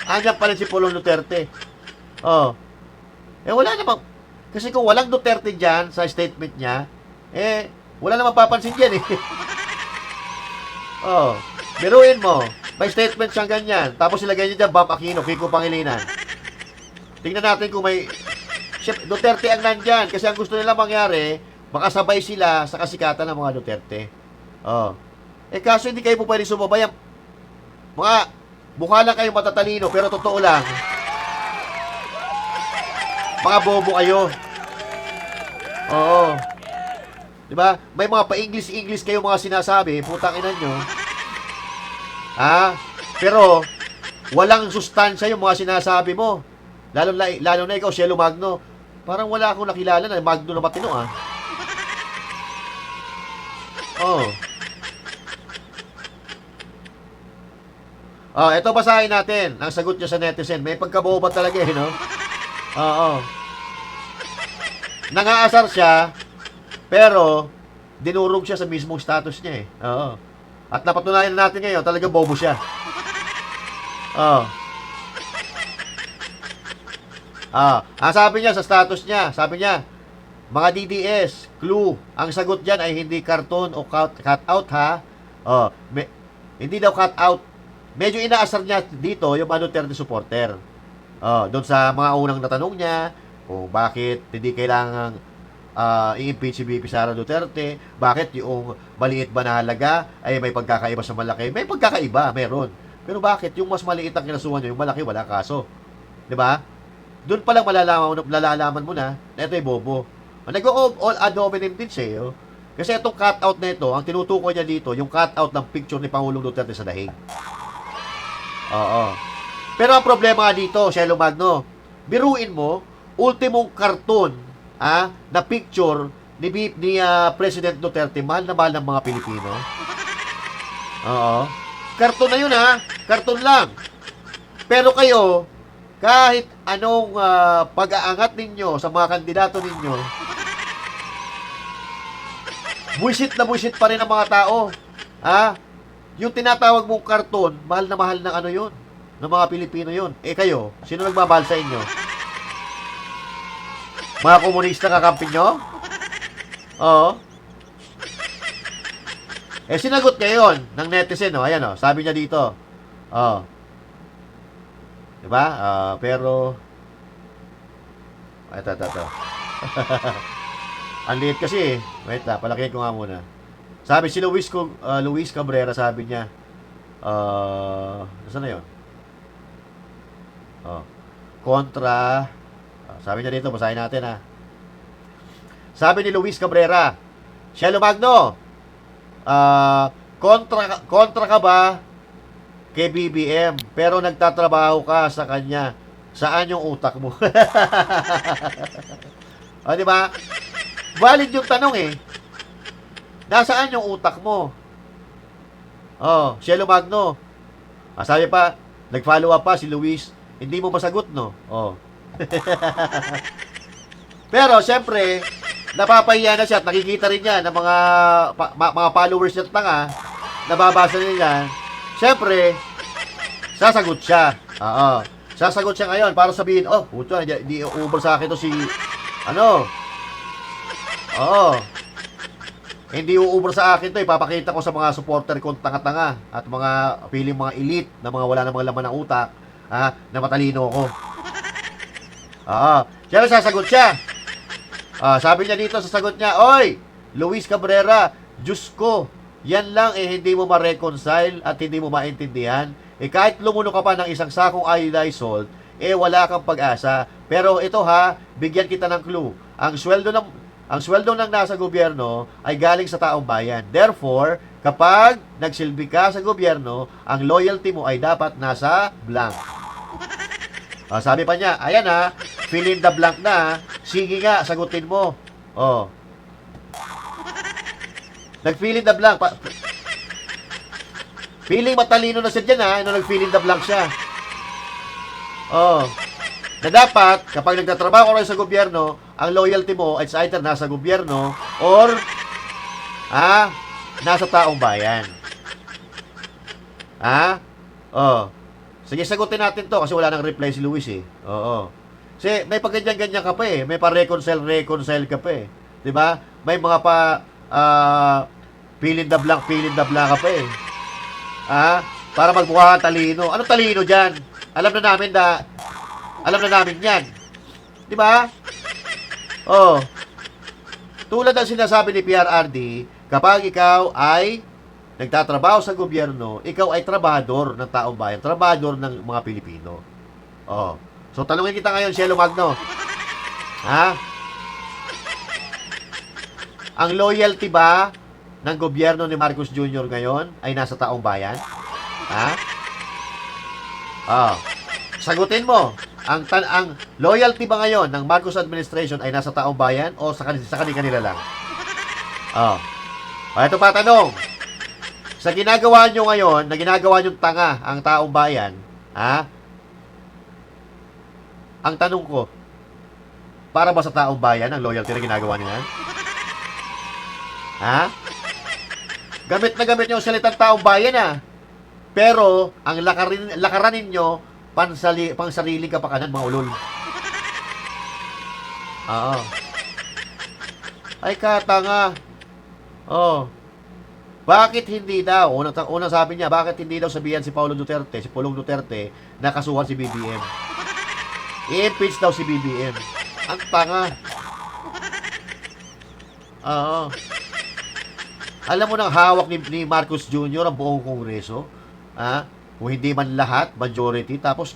Andiyan pa rin si Pulong Duterte. Wala namang, kasi kung walang Duterte dyan sa statement niya, wala namang papansin dyan biruin mo, may statement siyang ganyan, tapos ilagay niya dyan, Bam Aquino, Kiko Pangilinan. Tingnan natin kung may Duterte ang nandyan, kasi ang gusto nila mangyari, makasabay sila sa kasikatan ng mga Duterte. Kaso hindi kayo po pwede sumabay. Mga Mukha lang kayo matatalino, pero totoo lang, mga bobo kayo. Oo. Diba? May mga pa-English kayo mga sinasabi, putang ina nyo. Pero, walang sustansya yung mga sinasabi mo. Lalo na ikaw, Shelo Magno. Parang wala akong nakilala na Magno na matino, Oh. Ito basahin natin. Ang sagot niya sa netizen. May pagkaboba talaga no? Oo. Nangaasar siya, pero dinurog siya sa mismong status niya Oo. At napatunayan natin ngayon, talaga bobo siya. Oo. Ang sabi niya sa status niya, sabi niya, mga DDS, clue, ang sagot dyan ay hindi cartoon o cut out hindi daw cut out. Medyo inaasar niya dito yung Duterte supporter. Doon sa mga unang natanong niya, kung bakit hindi kailangang i-impeach si VP Sara Duterte, bakit yung maliit ba na halaga ay may pagkakaiba sa malaki? May pagkakaiba, meron. Pero bakit yung mas maliit ang kinasuhan niyo, yung malaki wala kaso? 'Di ba? Doon pa lang malalaman mo na ito ay bobo. Nag-all ad hominem din siya. Kasi itong cut-out na ito, ang tinutukoy niya dito, yung cut-out ng picture ni Pangulong Duterte sa dahig. Oo. Pero ang problema nga dito, Shelo Magno, biruin mo, ultimong karton na picture ni President Duterte, mahal na mahal ng mga Pilipino. Oo. Karton na yun karton lang. Pero kayo, kahit anong pag-aangat ninyo sa mga kandidato ninyo, buisit na buisit pa rin ang mga tao. Yung tinatawag mong karton, mahal na mahal ng ano yun, ng mga Pilipino yun. Kayo, sino nagmamahal sa inyo? Mga komunista kakampi nyo? Oo. Sinagot ngayon ng netizen, ayan sabi niya dito. Diba? Pero ito. Ang liit kasi Wait lang, palakihin ko nga muna. Sabi si Luis Cabrera, sabi niya, nasaan na yun? Kontra, sabi niya dito, basahin natin Sabi ni Luis Cabrera, Shelo Magno, kontra ka ba kay BBM, pero nagtatrabaho ka sa kanya? Saan yung utak mo? Di ba? Valid yung tanong Nasaan yung utak mo? Shelo Magno. Sabi pa, nag-follow up pa si Luis, hindi mo masagot, no? Pero, syempre, napapahiya na siya at nakikita rin niya ng mga followers niya tanga, nababasa niya. Syempre, sasagot siya. Sasagot siya ngayon para sabihin, puto, hindi over sa akin to si, hindi uubra sa akin to, ipapakita ko sa mga supporter kong tanga-tanga at mga piling mga elite na mga wala namang laman ng utak, na matalino ko. Kaya sasagot siya. Sabi niya dito sa sagot niya, Oy, Luis Cabrera, Diyos ko, yan lang hindi mo ma-reconcile at hindi mo maintindihan. Kahit lumuno ka pa ng isang sakong iodized salt, wala kang pag-asa. Pero ito bigyan kita ng clue. Ang sweldo ng nasa gobyerno ay galing sa taong bayan. Therefore, kapag nagsilbi ka sa gobyerno, ang loyalty mo ay dapat nasa blank. Sabi pa niya, ayan fill in the blank na. Sige nga, sagutin mo. Nag-fill in the blank. Feeling matalino na siya dyan nag-fill in the blank siya. Na dapat, kapag nagtatrabaho ka rin sa gobyerno, ang loyalty mo ay either nasa gobyerno or nasa taong bayan. Sige, sagutin natin to kasi wala nang reply si Luis Kasi may pagganyan-ganyan ka pa may pa-reconcile ka pa diba? May mga fill in the blank ka pa para magmukha kang talino. Ano talino dyan? Alam na namin yan. Di ba? Tulad ng sinasabi ni PRRD, kapag ikaw ay nagtatrabaho sa gobyerno, ikaw ay trabahador ng taong bayan, trabahador ng mga Pilipino. Oh. So, tanungin kita ngayon, Cielo Magno. Ha? Ang loyalty ba ng gobyerno ni Marcos Jr. ngayon ay nasa taong bayan? Ha? Oh. Sagutin mo. Ang loyalty ba ngayon ng Marcos administration ay nasa taong bayan o sa kanila lang? Oh. Ito pa tanong. Sa ginagawa nyo ngayon, na ginagawa nyo tanga ang taong bayan, ha? Ang tanong ko, para ba sa taong bayan ang loyalty na ginagawa nila? Ha? Gamit na gamit nyo ang salitang taong bayan, ha? Pero, ang lakaran ninyo, pang sarili kapakanan, mga ulol. Oo. Ay, katanga. Oh. Bakit hindi daw? Unang sabi niya, bakit hindi daw sabihan si Paulo Duterte, si Pulong Duterte, na kasuhan si BBM? I-impeach daw si BBM. Ang tanga. Oo. Alam mo nang hawak ni Marcos Jr. ang buong kongreso? Ha? Kung hindi man lahat, majority, tapos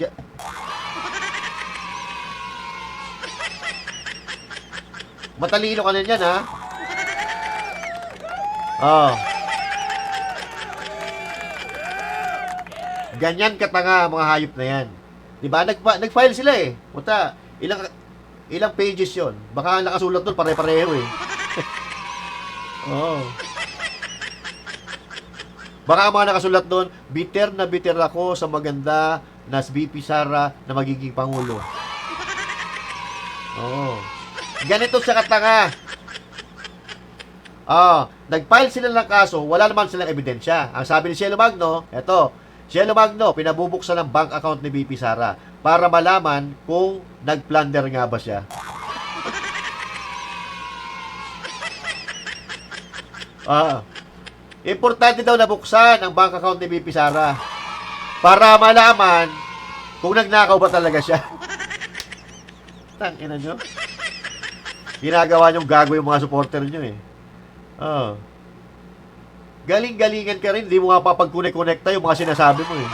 matalino ka na yan, ha? Oh. Ganyan katanga ang mga hayop na yan. Diba? Nag-file sila eh. Puta, ilang pages yon. Baka nakasulat doon, pare-pareho eh. Oh. Baka ang mga nakasulat doon, bitter na bitter ako sa maganda na VP Sara na magiging Pangulo. Oh. Ganito siya katanga. Nag-file sila ng kaso, wala naman silang ebidensya. Ang sabi ni Cielo Magno, eto, Cielo Magno, pinabubuksan ng bank account ni VP Sara para malaman kung nag-plunder nga ba siya. Importante daw na buksan ang bank account ni VP Sara para malaman kung nagnakaw ba talaga siya. Tangina nyo. Ginagawa nyong gago yung mga supporter nyo eh. Galing-galingan ka rin, hindi mo nga papag-connect-connecta yung mga sinasabi mo eh.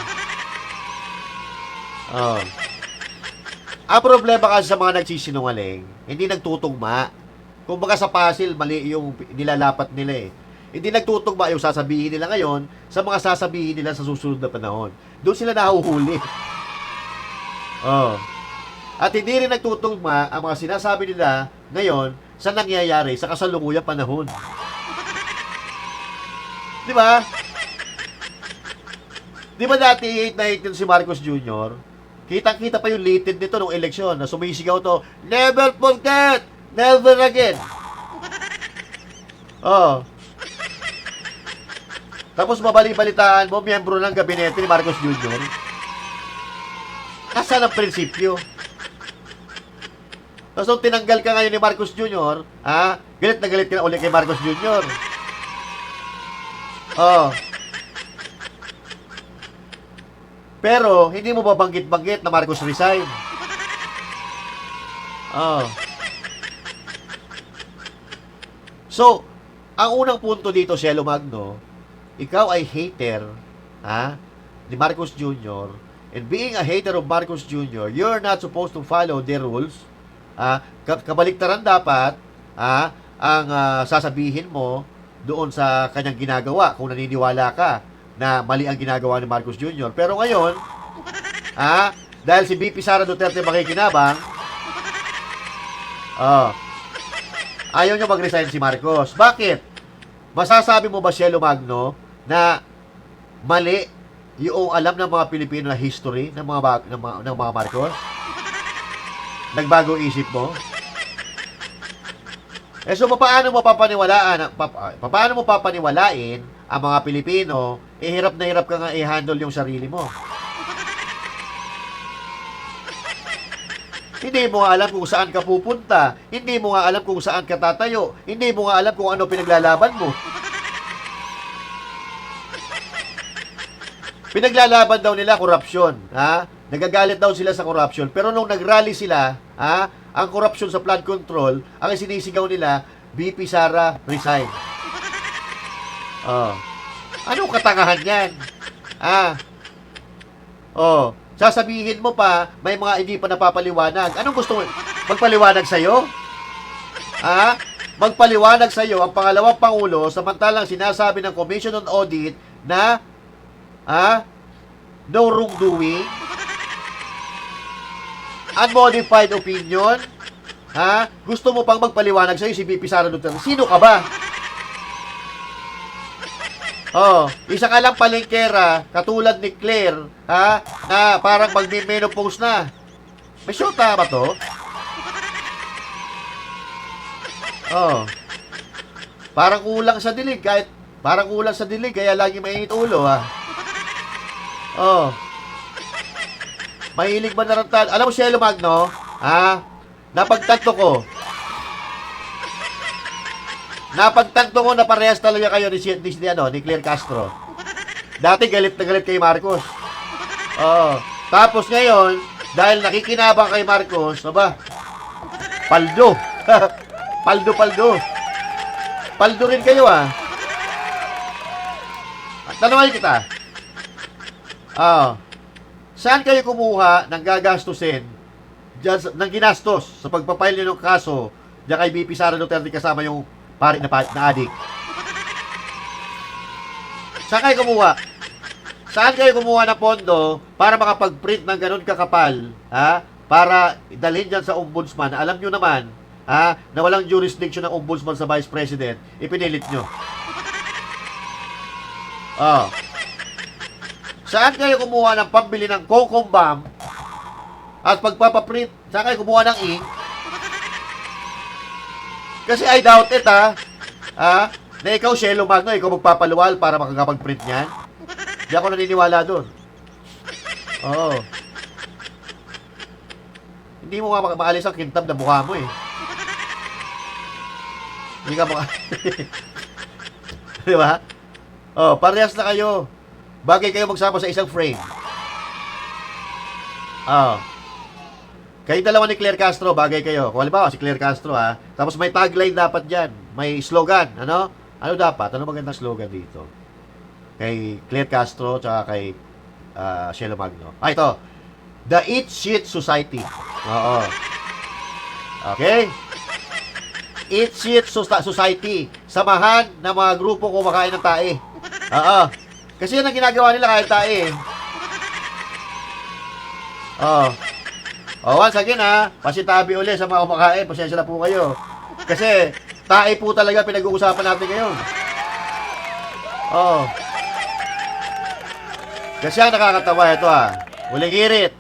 Ang problema kasi sa mga nagsisinungaling, hindi nagtutugma. Kung baka sa puzzle, mali yung nilalapat nila eh. Hindi nagtutugma yung sasabihin nila ngayon sa mga sasabihin nila sa susunod na panahon. Doon sila nahuhuli. At hindi rin nagtutugma ang mga sinasabi nila ngayon sa nangyayari sa kasalukuyang panahon. Di ba? Di ba dati 8-19 si Marcos Jr.? Kitang-kita pa yung lated nito nung eleksyon na sumisigaw to, never forget! Never again! Tapos mabali-balitaan mo, miyembro ng gabinete ni Marcos Jr. Nasaan ang prinsipyo? Tapos nung tinanggal ka ngayon ni Marcos Jr., galit na galit ka na ulit kay Marcos Jr. Pero, hindi mo ba banggit-banggit na Marcos resign? So, ang unang punto dito, Cielo Magno, ikaw ay hater, ni Marcos Jr. And being a hater of Marcos Jr., you're not supposed to follow their rules. Kabaliktaran dapat, ang sasabihin mo doon sa kanyang ginagawa kung naniniwala ka na mali ang ginagawa ni Marcos Jr. Pero ngayon, dahil si VP Sara Duterte makikinabang, ayaw nyo mag-resign si Marcos. Bakit? Masasabi mo ba, Cielo Magno, na mali yung alam ng mga Pilipino na history ng mga Marcos? Nagbago isip mo? So, paano mo papaniwalain ang mga Pilipino, hirap na hirap ka nga i-handle yung sarili mo? Hindi mo nga alam kung saan ka pupunta. Hindi mo nga alam kung saan ka tatayo. Hindi mo nga alam kung ano pinaglalaban mo. Pinaglalaban daw nila korupsyon. Nagagalit daw sila sa korupsyon. Pero nung nagrally sila, ang korupsyon sa flood control, ang sinisigaw nila, VP Sara resign. Anong katangahan yan? Oh, sasabihin mo pa, may mga hindi pa napapaliwanag. Anong gusto mo? Magpaliwanag sa'yo? Magpaliwanag sa'yo ang pangalawang Pangulo samantalang sinasabi ng Commission on Audit na no wrongdoing, unmodified opinion, gusto mo pang magpaliwanag sa'yo si VP Sara Duterte. Sino ka ba? Oh, isa ka lang palengkera, katulad ni Claire, na parang magme-menopause na. May syota ba to? Oh. Parang kulang sa dilig, kaya lagi mainit ulo, Oh. Mahilig ba narantan? Alam mo, Shelo Magno, napagtanto ko na parehas talaga kayo ni Claire Castro. Dati galit na galit kay Marcos. Oh. Tapos ngayon, dahil nakikinabang kay Marcos, paldo. Paldo rin kayo, Tanungin kita. Saan kayo kumuha ng gagastusin ng ginastos sa pagpapail nyo ng kaso diyan kay VP Sara Duterte kasama yung pari na adik? Saan kayo kumuha ng pondo para makapag-print ng ganun kakapal, para dalhin dyan sa ombudsman? Alam nyo naman, na walang jurisdiction ng ombudsman sa vice president, ipinilit nyo. Saan kayo kumuha ng pambili ng kokombam at pagpapaprint? Saan kayo kumuha ng ink? Kasi I doubt it, na ikaw, Shelo Magno, ikaw magpapaluwal para makakapag-print niyan. Hindi ako naniniwala doon. Oo. Hindi mo nga maalis ang kintab na mukha mo, Hindi ka mukha. Di ba? Oh, parehas na kayo. Bagay kayo magsama sa isang frame. Kayo dalawa ni Claire Castro, bagay kayo. Kung halimbawa, si Claire Castro, Tapos may tagline dapat dyan. May slogan, Ano dapat? Ano magandang slogan dito? Kay Claire Castro, tsaka kay Shelo Magno. Ito. The Eat Shit Society. Oo. Okay? Eat Shit Society. Samahan ng mga grupo kumakain ng tae. Oo. Kasi yan ang ginagawa nila kahit tae. Once again, pasitabi ulit sa mga kumakain. Pasensya na po kayo. Kasi tae po talaga pinag-uusapan natin ngayon. Kasi ang nakakatawa ito, Uling irit.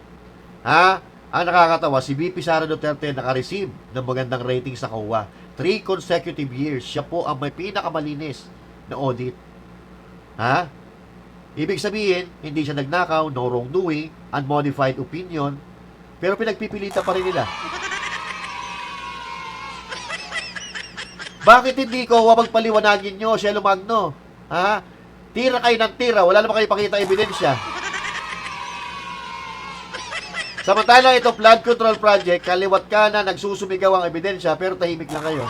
Ang nakakatawa, si VP Sara Duterte naka-receive ng magandang rating sa COA. 3 consecutive years. Siya po ang may pinakamalinis na audit. Ibig sabihin, hindi siya nagnakaw, no wrongdoing, unmodified opinion, pero pinagpipilitan pa rin nila. Bakit hindi ko magpaliwanagin nyo, Shelo Magno? Tira kayo ng tira, wala naman kayo pakita ebidensya. Samantala ito, flood control project, kaliwat ka na nagsusumigaw ang ebidensya, pero tahimik lang kayo.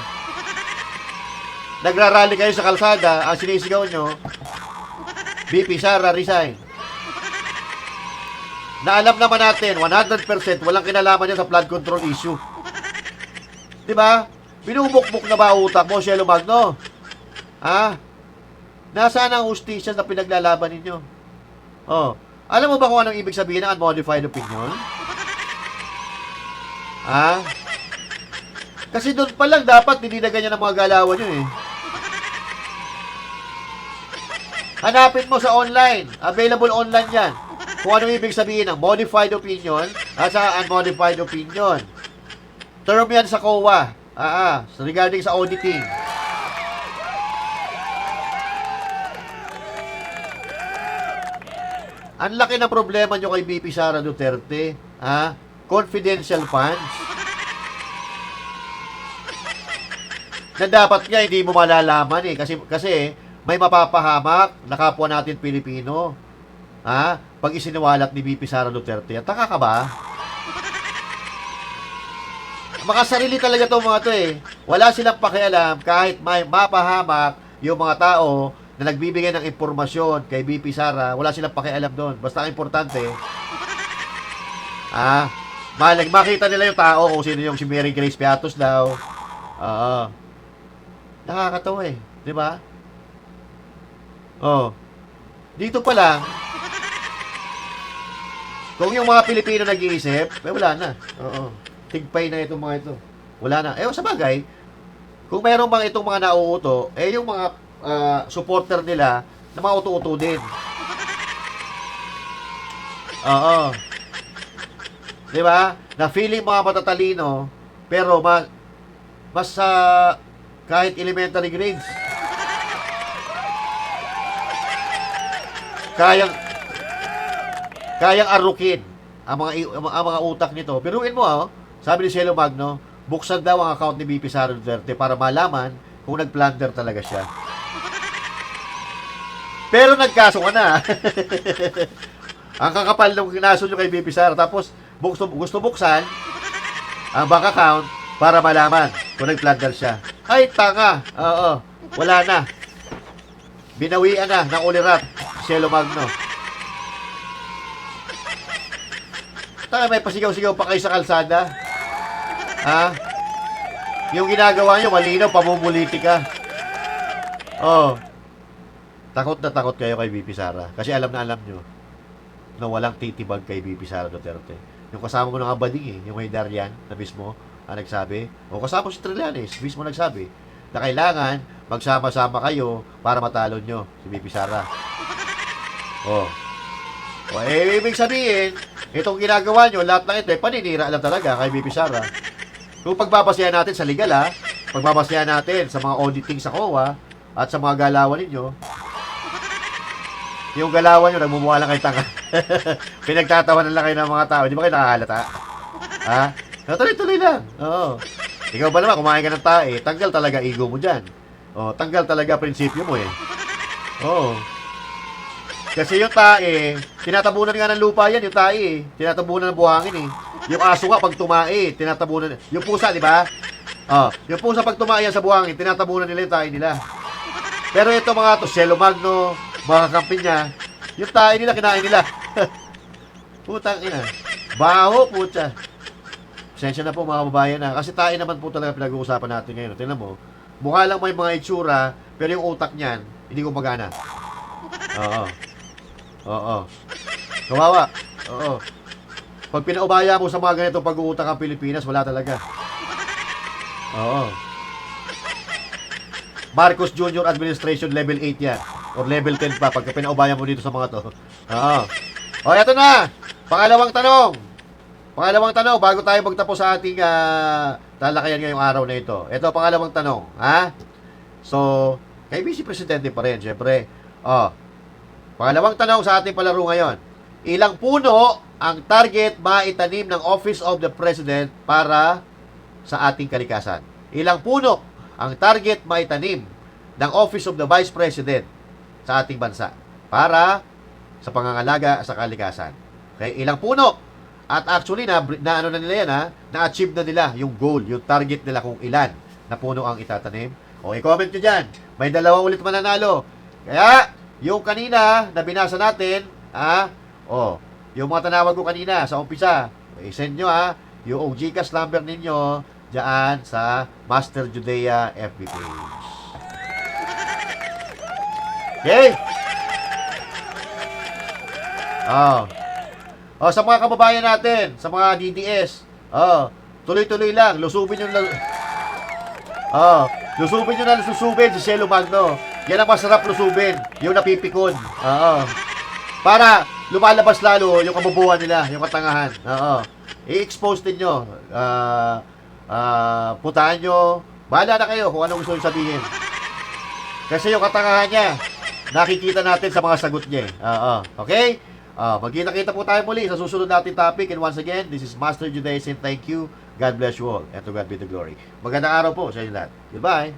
Nagrarally kayo sa kalsada, ang sinisigaw nyo, VP Sara, resign. Na alam naman natin, 100% walang kinalaman niya sa flood control issue. Diba? Binubukbuk na ba utak mo, Shelo Magno? Nasaan ang justisya na pinaglalaban ninyo? Alam mo ba kung anong ibig sabihin ng unmodified opinion? Kasi doon pa lang dapat hindi na ganyan ang mga galawan nyo, Hanapin mo sa online. Available online yan. Kung anong ibig sabihin ng modified opinion at sa unmodified opinion. Term yan sa COA. Regarding sa auditing. Ang laki ng problema nyo kay VP Sara Duterte. Confidential funds. Na dapat nga hindi mo malalaman kasi may mapapahamak na kapwa natin Pilipino. Pag isiniwalat ni VP Sara Duterte. Taka ka ba? Makasarili talaga itong mga to Wala silang pakialam kahit may mapahamak yung mga tao na nagbibigay ng impormasyon kay BP Sara, wala silang pakialam doon. Basta ang importante, makita nila yung tao kung sino yung si Mary Grace Piatos daw. Nakakatawa eh. Di ba? Dito pa lang, kung yung mga Pilipino nag-iisip, wala na. Tigpay na itong mga ito. Wala na. Sa bagay, kung meron bang itong mga nauuto, yung mga supporter nila na mga uto-uto din. Di ba? Na feeling mga matatalino, pero mas kahit elementary grades, kayang arukin ang mga utak nito. Biruin mo, sabi ni Cielo Magno, buksan daw ang account ni BP Sara Duterte para malaman kung nag-plunder talaga siya. Pero nagkaso ka na. Ang kakapal ng kinaso nyo kay BP Sara. Tapos, gusto buksan ang bank account para malaman kung nag-plunder siya. Ay, tanga. Wala na. Binawian na ng ulirat. Cielo Magno. Tanga, may pasigaw-sigaw pa kayo sa kalsada. Yung ginagawa nyo, malinaw, pamumulitika. Takot na takot kayo kay BP Sara. Kasi alam na alam nyo na walang titibag kay BP Sara Duterte. Yung kasama mo ng abading yung may Darian na mismo ang nagsabi, kasama si Trillanes, mismo nagsabi, na kailangan magsama-sama kayo para matalo nyo si BP Sara. Ibig sabihin, itong ginagawa nyo, lahat ng ito, paninira lang talaga kay BP Sara. Kung pagbabasehan natin sa legal, pagbabasehan natin sa mga auditing sa COA, at sa mga galawan ninyo, yung galawan nyo, nagmumukha lang kayo tanga. Pinagtatawanan lang kayo ng mga tao. Di ba kayo nakakalata? Tuloy-tuloy lang. Ikaw ba naman, kumain ka ng tae, tanggal talaga ego mo dyan. Tanggal talaga prinsipyo mo eh. Kasi yung tae, tinatabunan nga ng lupa yan, yung tae. Tinatabunan ng buhangin eh. Yung aso nga, pag tumae, tinatabunan. Yung pusa, di ba? Yung pusa pag tumae yan sa buhangin, tinatabunan nila yung tae nila. Pero ito mga to, Cielo Magno, mga kampi niya, yung tae nila, kinain nila. Putang ina. Baho, putya. Pasensya na po mga kababayan na. Kasi tae naman po talaga pinag-uusapan natin ngayon. Tingnan mo, mukha lang may mga itsura, pero yung utak niyan, hindi gumagana. Kawawa. Pag pinaubaya mo sa mga ganitong pag-uutak ang Pilipinas, wala talaga. Marcos Jr. Administration Level 8 yan. Or Level 10 pa, pagka pinaubaya mo dito sa mga to. Eto na! Pangalawang tanong, bago tayo magtapos sa ating talakayan ngayong araw na ito. Ito, pangalawang tanong. So, kay Vice Presidente pa rin, syempre. Pangalawang tanong sa ating palaro ngayon. Ilang puno ang target maitanim ng Office of the President para sa ating kalikasan? Ilang puno ang target maitanim ng Office of the Vice President sa ating bansa para sa pangangalaga sa kalikasan? Okay, ilang puno? At actually, na ano na nila yan, na-achieve na nila yung goal, yung target nila kung ilan na puno ang itatanim. I-comment nyo dyan. May 2 ulit mananalo. Kaya, yung kanina na binasa natin, yung mga tanawag ko kanina sa umpisa, i-send nyo yung GCash number ninyo dyan sa Master Judea FB page. Okay? Sa mga kababayan natin, sa mga DDS, tuloy-tuloy lang, lusubin nyo na lusubin si Cielo Magno. Yan ang masarap lusubin, yung napipikon. Para lumalabas lalo yung kabubuhan nila, yung katangahan. I-expose din nyo. Putaan nyo. Bahala na kayo kung anong gusto nyo sabihin. Kasi yung katangahan niya, nakikita natin sa mga sagot niya. Okay? Magkita-kita po tayo muli sa susunod nating topic. And once again, this is Master Judea saying thank you. God bless you all. And to God be the glory. Magandang araw po sa inyo lahat. Goodbye.